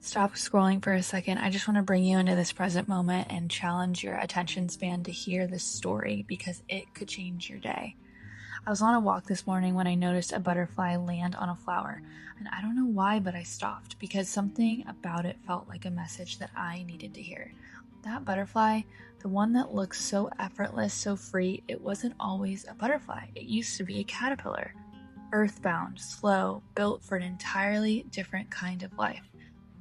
Stop scrolling for a second. I just want to bring you into this present moment and challenge your attention span to hear this story because it could change your day. I was on a walk this morning when I noticed a butterfly land on a flower, and I don't know why, but I stopped because something about it felt like a message that I needed to hear. That butterfly, the one that looks so effortless, so free, it wasn't always a butterfly. It used to be a caterpillar. Earthbound, slow, built for an entirely different kind of life.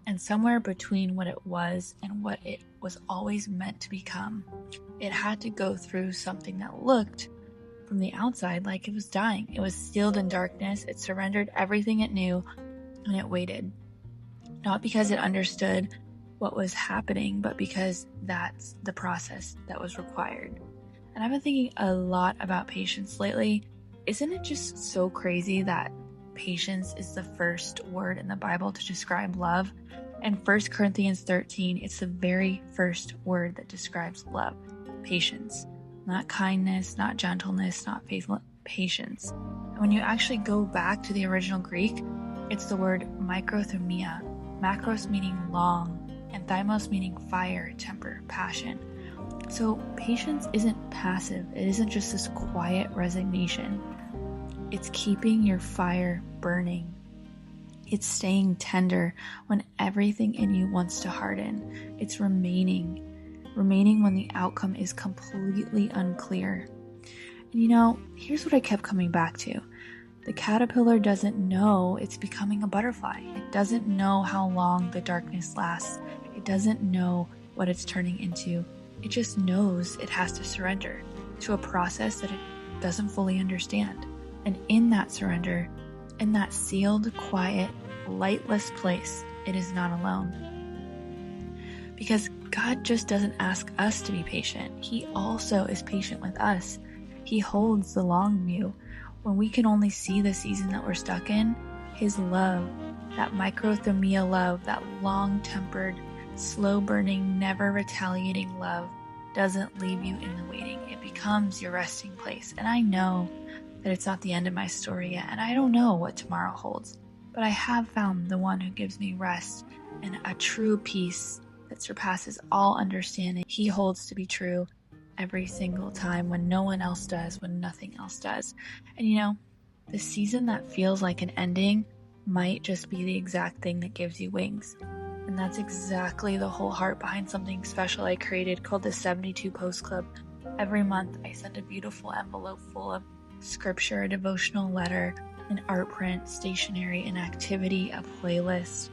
And somewhere between what it was and what it was always meant to become, it had to go through something that looked, from the outside, like it was dying. It was sealed in darkness, it surrendered everything it knew, and it waited. Not because it understood what was happening, but because that's the process that was required. And I've been thinking a lot about patience lately. Isn't it just so crazy that patience is the first word in the Bible to describe love? In 1 Corinthians 13, it's the very first word that describes love, patience. Not kindness, not gentleness, not faithfulness, patience. And when you actually go back to the original Greek, it's the word microthumia, macros meaning long, and thymos meaning fire, temper, passion. So patience isn't passive. It isn't just this quiet resignation. It's keeping your fire burning. It's staying tender when everything in you wants to harden. It's remaining when the outcome is completely unclear. And here's what I kept coming back to. The caterpillar doesn't know it's becoming a butterfly. It doesn't know how long the darkness lasts. It doesn't know what it's turning into. It just knows it has to surrender to a process that it doesn't fully understand. And in that surrender, in that sealed, quiet, lightless place, it is not alone. Because God just doesn't ask us to be patient. He also is patient with us. He holds the long view. When we can only see the season that we're stuck in, His love, that microthumia love, that long-tempered, slow-burning, never retaliating love doesn't leave you in the waiting. It becomes your resting place. And I know that it's not the end of my story yet, and I don't know what tomorrow holds, but I have found the one who gives me rest and a true peace that surpasses all understanding. He holds to be true every single time when no one else does, when nothing else does. And the season that feels like an ending might just be the exact thing that gives you wings. And that's exactly the whole heart behind something special I created called the 72 Post Club. Every month I send a beautiful envelope full of scripture, a devotional letter, an art print, stationery, an activity, a playlist.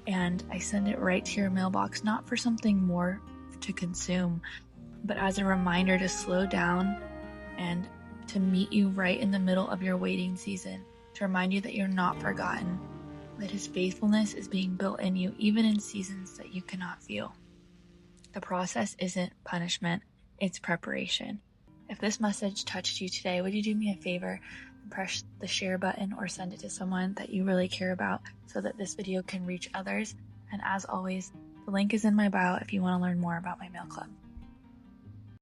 And I send it right to your mailbox, not for something more to consume, but as a reminder to slow down and to meet you right in the middle of your waiting season, to remind you that you're not forgotten, that His faithfulness is being built in you, even in seasons that you cannot feel. The process isn't punishment, it's preparation. If this message touched you today, would you do me a favor and press the share button or send it to someone that you really care about so that this video can reach others? And as always, the link is in my bio if you want to learn more about my mail club.